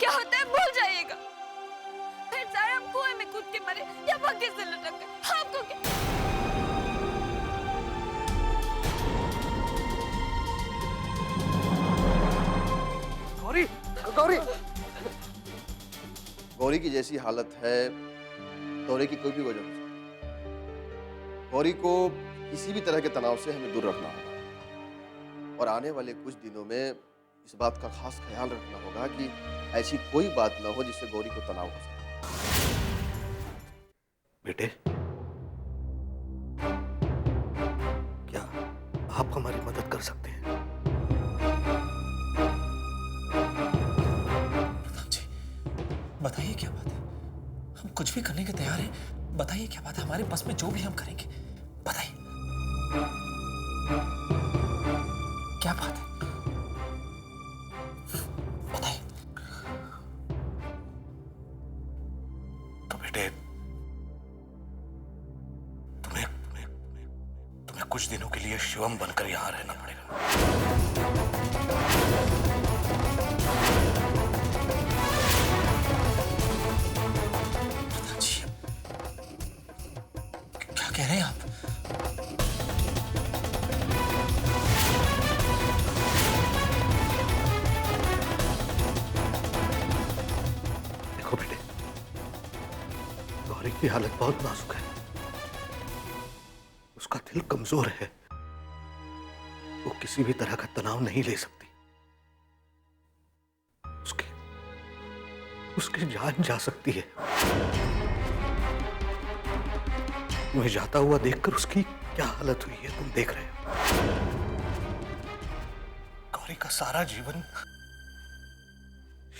क्या होता है भूल जाइएगा। फिर चाहे हम कुएं में कूद के मरे या भक्के से लटक गए, आपको क्या। गौरी, गौरी, गौरी की जैसी हालत है, दौरे की कोई भी वजह हो सकती है। गौरी को किसी भी तरह के तनाव से हमें दूर रखना होगा और आने वाले कुछ दिनों में इस बात का खास ख्याल रखना होगा कि ऐसी कोई बात ना हो जिससे गौरी को तनाव हो सके। बेटे, क्या आप हमारी मदद कर सकते हैं? प्रधान जी, बताइए क्या बात है। हम कुछ भी करने के तैयार हैं। बताइए क्या बात है, हमारे बस में जो भी हम करेंगे। बताइए क्या बात है, बताइए। तो बेटे, तुम्हें कुछ दिनों के लिए शिवम बनकर यहां रहना पड़ेगा। प्रधान जी, क्या कह रहे हैं आप? देखो बेटे, गौरी की हालत बहुत नाजुक है। उसका दिल कमजोर है। वो किसी भी तरह का तनाव नहीं ले सकती। उसकी जान जा सकती है। तुम्हें जाता हुआ देखकर उसकी क्या हालत हुई है तुम देख रहे हो। गौरी का सारा जीवन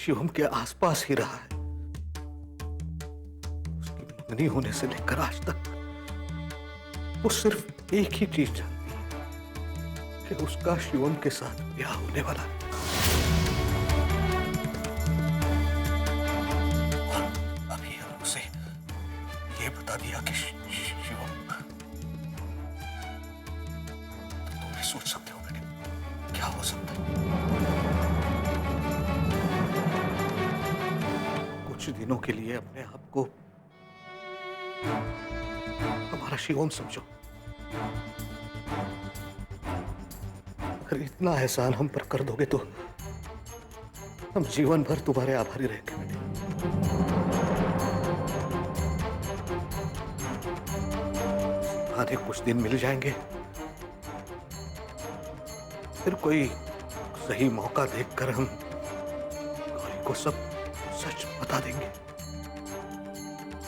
शिवम के आसपास ही रहा है। उसकी मंगनी होने से लेकर आज तक वो सिर्फ एक ही चीज जानती है कि उसका शिवम के साथ ब्याह होने वाला है। और अभी हम उसे ये बता दिया कि शिवम, तो तुम भी सोच सकते हो बेटे क्या हो सकता है। कुछ दिनों के लिए अपने आप को हमारा शिवम समझो। अगर इतना एहसान हम पर कर दोगे तो हम जीवन भर तुम्हारे आभारी रहेंगे बेटे। आधे कुछ दिन मिल जाएंगे, फिर कोई सही मौका देखकर हम गौरी को सब सच बता देंगे।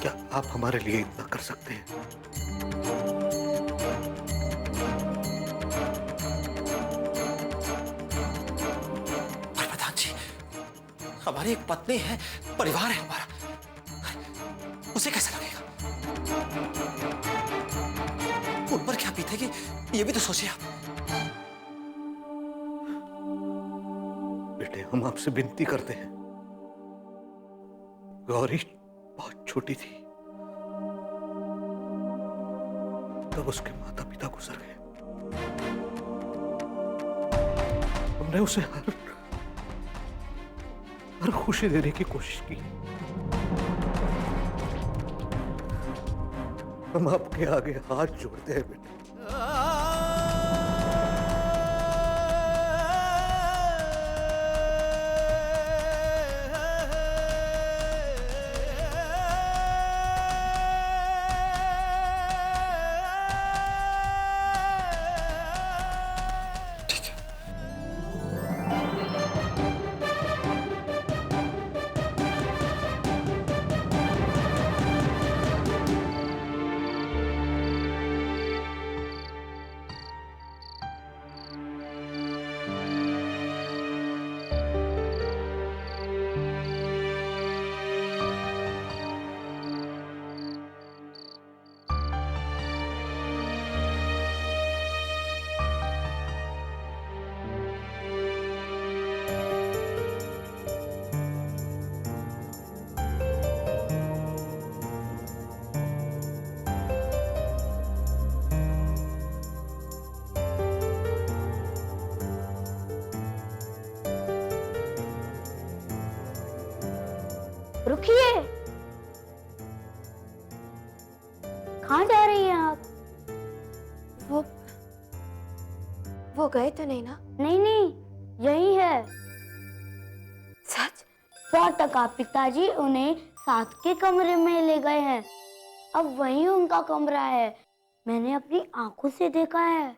क्या आप हमारे लिए इतना कर सकते हैं? पर प्रधान जी, हमारी एक पत्नी है, परिवार है हमारा, उसे कैसे लगेगा? उन पर क्या बीतेगी ये भी तो सोचिए आप। बेटे, हम आपसे विनती करते हैं। गौरी बहुत छोटी थी तब उसके माता पिता गुजर गए। हमने उसे हर खुशी देने की कोशिश की। हम आपके आगे हाथ जोड़ते हैं बेटे। रुकिए, कहाँ जा रही हैं आप? वो गए तो नहीं ना? नहीं नहीं, यही है। सच? 100 टका पिताजी उन्हें साथ के कमरे में ले गए हैं। अब वही उनका कमरा है, मैंने अपनी आंखों से देखा है।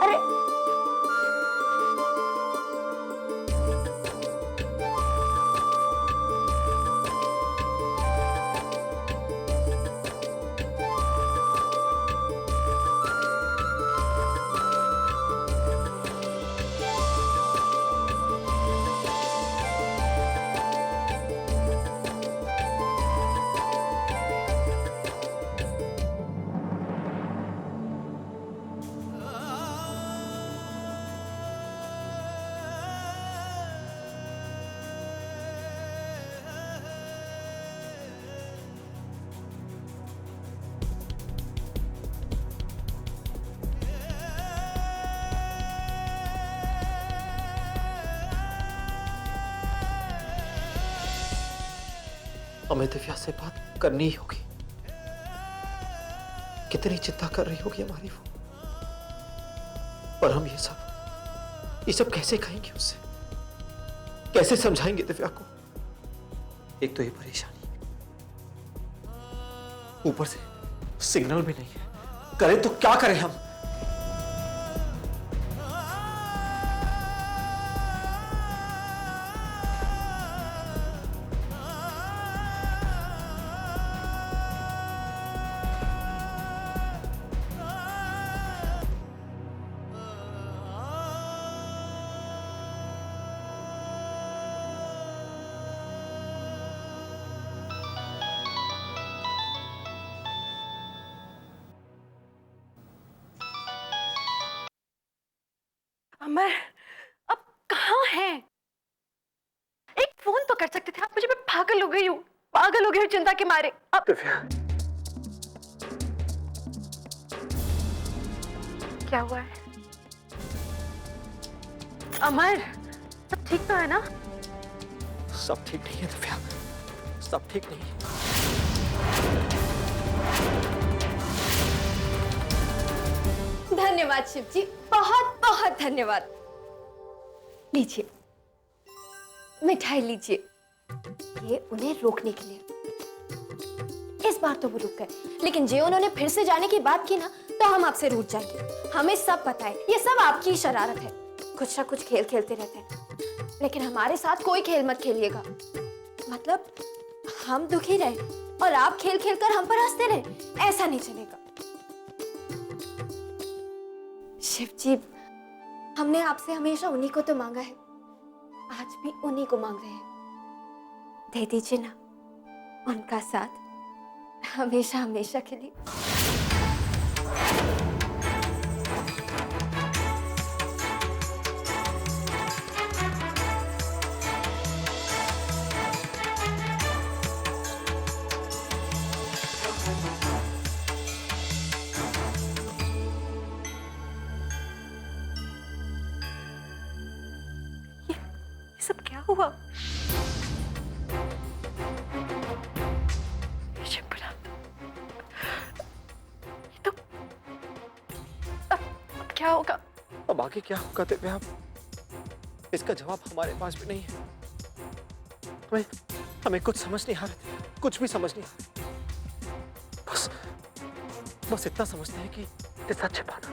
अरे हमें दिव्या से बात करनी ही होगी। कितनी चिंता कर रही होगी हमारी वो। पर हम ये सब कैसे कहेंगे उससे? कैसे समझाएंगे दिव्या को? एक तो ये परेशानी, ऊपर से सिग्नल भी नहीं है। करें तो क्या करें हम? अमर, अब कहाँ हैं? एक फोन तो कर सकते थे आप मुझे। मैं पागल हो गई हूँ चिंता के मारे। अब दिव्या, क्या हुआ है? अमर, सब ठीक तो है ना? सब ठीक नहीं है दिव्या, सब ठीक नहीं है। धन्यवाद शिव जी, बहुत बहुत धन्यवाद। लीजिए, मिठाई लीजिए। ये उन्हें रोकने के लिए। इस बार तो वो रुक गए, लेकिन जे उन्होंने फिर से जाने की बात की ना, तो हम आपसे रूठ जाएंगे। हमें सब पता है, ये सब आपकी शरारत है। कुछ ना कुछ खेल खेलते रहते हैं, लेकिन हमारे साथ कोई खेल मत खेलिएगा। मतलब हम दुखी रहे और आप खेल खेल कर हम पर हंसते रहे, ऐसा नहीं चलेगा। शिव जी, हमने आपसे हमेशा उन्हीं को तो मांगा है, आज भी उन्हीं को मांग रहे हैं। दे दीजिए ना उनका साथ, हमेशा हमेशा के लिए। ये सब क्या हुआ? ये तो अब क्या होगा? अब आगे क्या होगा दिव्या? इसका जवाब हमारे पास भी नहीं है। हमें कुछ समझ नहीं आ रहा, कुछ भी समझ नहीं आ रहा। बस इतना समझते हैं कि ये सच छिपाना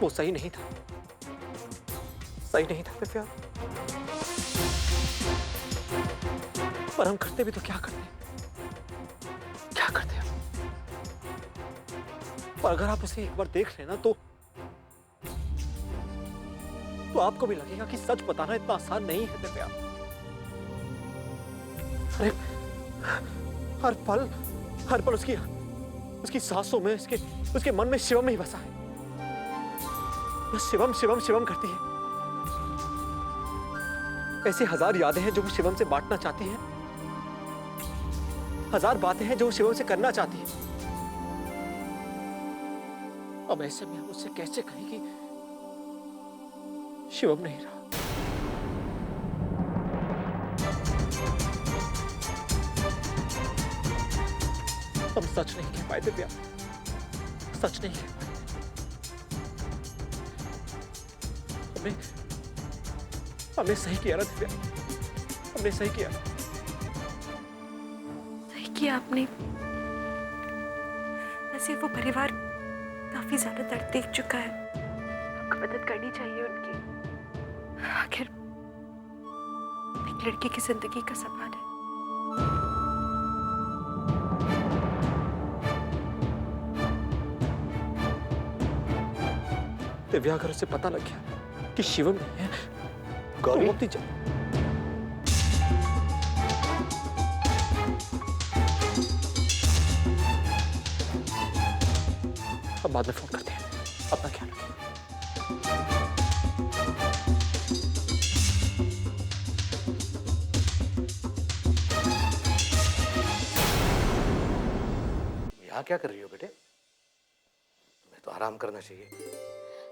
वो सही नहीं था, सही नहीं था दिव्या। पर हम करते भी तो क्या करते हैं? पर अगर आप उसे एक बार देख लेना तो आपको भी लगेगा कि सच बताना इतना आसान नहीं है दिव्या। अरे हर पल उसकी सांसों में, उसके मन में शिवम ही बसा है। बस शिवम शिवम शिवम करती है। ऐसी 1000 यादें हैं जो वो शिवम से बांटना चाहती है, 1000 बातें हैं जो वो शिवम से करना चाहती है। अब ऐसे में हम उससे कैसे कहें कि शिवम नहीं रहा? हम सच नहीं कह पाए दिव्या, सच नहीं कह पाए। हमने हमने सही किया ना दिव्या, हमने सही किया। सही किया आपने। वैसे वो परिवार काफी ज्यादा दर्द देख चुका है, आपको मदद करनी चाहिए उनकी। आखिर एक लड़के की जिंदगी का सवाल है। दिव्या, अगर उसे पता लग गया कि शिवम नहीं है, गौरी, तो वो अपनी हम बाद में फोन करते हैं। अपना ख्याल रखिए। यहाँ क्या कर रही हो बेटे? तुम्हें तो आराम करना चाहिए।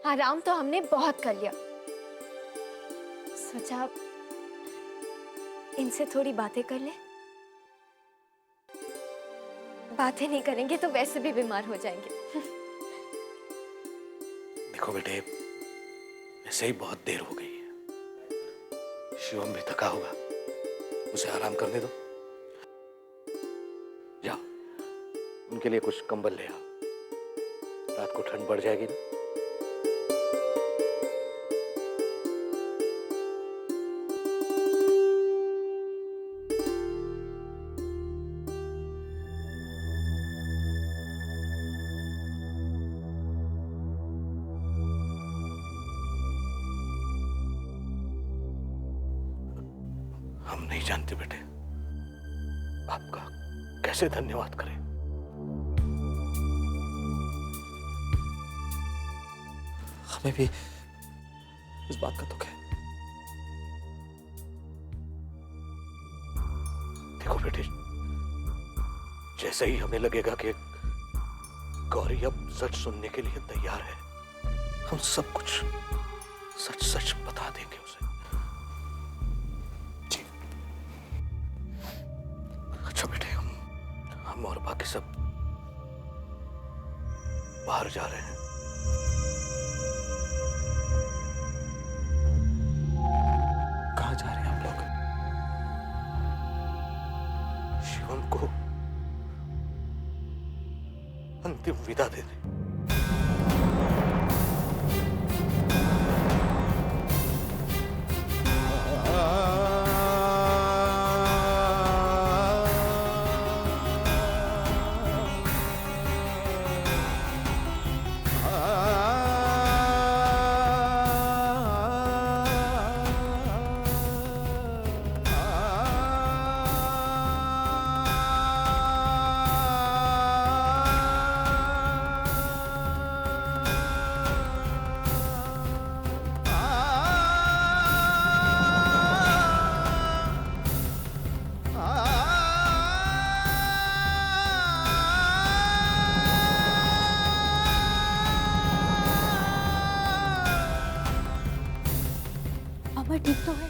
आराम तो हमने बहुत कर लिया, सोचा इनसे थोड़ी बातें कर ले। बातें नहीं करेंगे तो वैसे भी बीमार हो जाएंगे। देखो बेटे, ऐसे ही बहुत देर हो गई है, शिवम भी थका होगा, उसे आराम करने दो। जाओ, उनके लिए कुछ कंबल ले आओ, रात को ठंड बढ़ जाएगी ना। हम नहीं जानते बेटे, आपका कैसे धन्यवाद करें। हमें भी इस बात का दुख है। देखो बेटे, जैसे ही हमें लगेगा कि गौरी अब सच सुनने के लिए तैयार है, हम सब कुछ सच सच बता देंगे उसे। जी। अच्छा बेटे, हम और बाकी सब बाहर जा रहे हैं। कहाँ जा रहे हैं आप लोग? शिवम को अंतिम विदा दे दे। अमर ठीक तो है,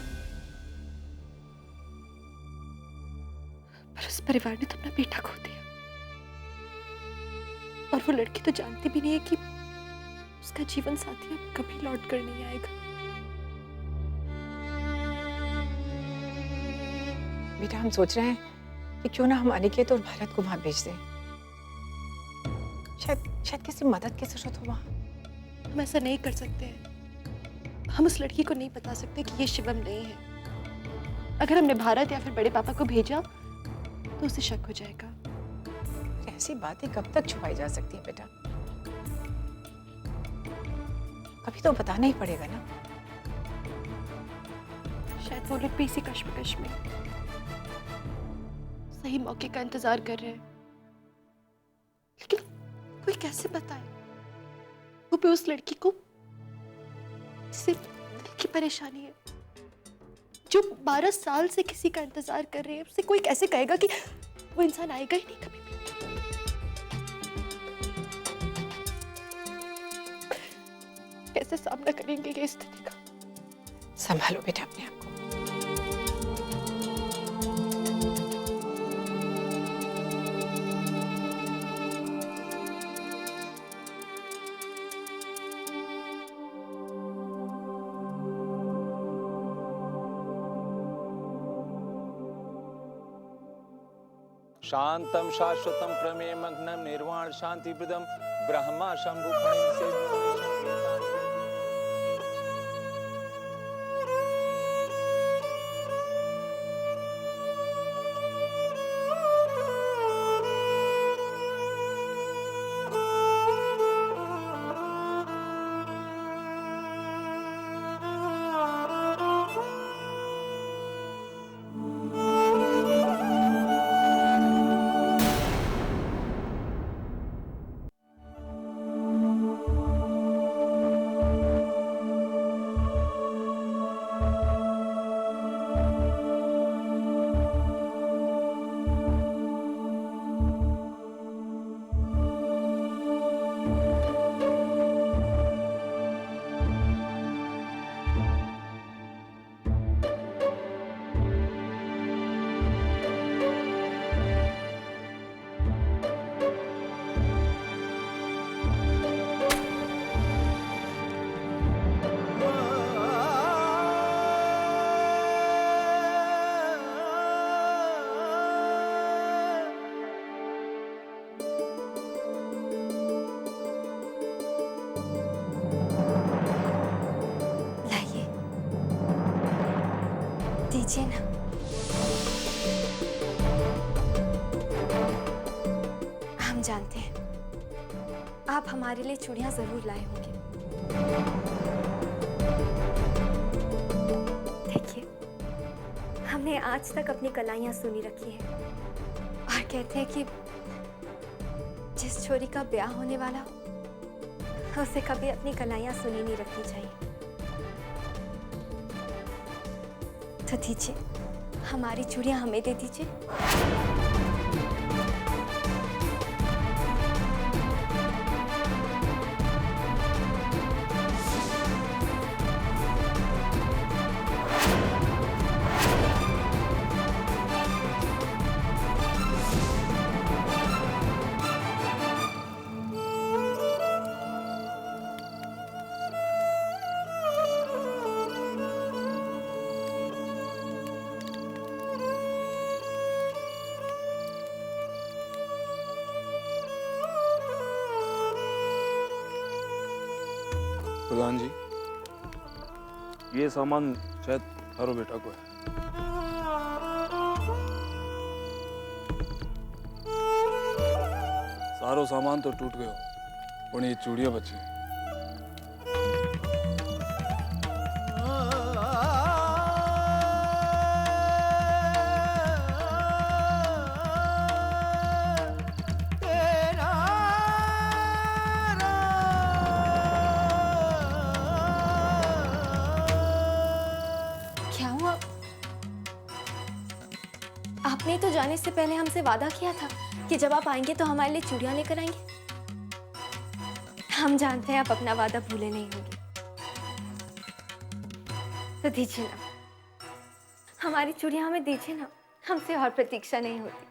पर उस परिवार ने तो अपना बेटा खो दिया, और वो लड़की तो जानती भी नहीं है कि उसका जीवन साथी अब कभी लौट कर नहीं आएगा। बेटा, हम सोच रहे हैं कि क्यों ना हम अनिकेत और भारत को वहां भेज दें। शायद किसी मदद की जरूरत हो वहां। हम ऐसा नहीं कर सकते हैं। हम उस लड़की को नहीं बता सकते कि ये शिवम नहीं है। अगर हमने भारत या फिर बड़े पापा को भेजा तो उसे शक हो जाएगा। ऐसी बातें कब तक छुपाई जा सकती है बेटा? कभी तो बताना ही पड़ेगा ना। शायद वो लोग भी इसी कश्मकश में सही मौके का इंतजार कर रहे हैं, लेकिन कोई कैसे बताए? वो भी उस लड़की को सिर्फ दिल की परेशानी है, जो 12 साल से किसी का इंतजार कर रही है। उससे कोई कैसे कहेगा कि वो इंसान आएगा ही नहीं कभी भी? कैसे सामना करेंगे ये स्थिति का? संभालो बेटा अपने आप को। शांतम शाश्वतम प्रमेय मग्नम निर्वाण शांति प्रदम ब्रह्मा शंभु फणि से दीजिए ना। हम जानते हैं आप हमारे लिए चूड़ियां जरूर लाए होंगे। देखिए, हमने आज तक अपनी कलाइयां सुनी रखी हैं और कहते हैं कि जिस छोरी का ब्याह होने वाला हो उसे कभी अपनी कलाइयां सुनी नहीं रखनी चाहिए। तो दीजिए, हमारी चूड़ियां हमें दे दीजिए। प्रधान जी, ये सामान शायद थारो बेटा को है। सारो सामान तो टूट गयो, पण ये चूड़ियां बची। आपने तो जाने से पहले हमसे वादा किया था कि जब आप आएंगे तो हमारे लिए चूड़ियां लेकर आएंगे। हम जानते हैं आप अपना वादा भूले नहीं होंगे। तो दीजिए ना, हमारी चूड़ियां हमें दीजिए ना, हमसे और प्रतीक्षा नहीं होती।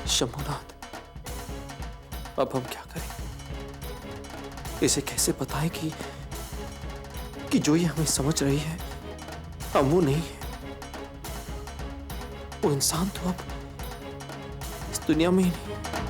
शंभुनाथ, अब हम क्या करें? इसे कैसे बताएं कि जो ये हमें समझ रही है हम वो नहीं है। वो इंसान तो अब इस दुनिया में ही नहीं।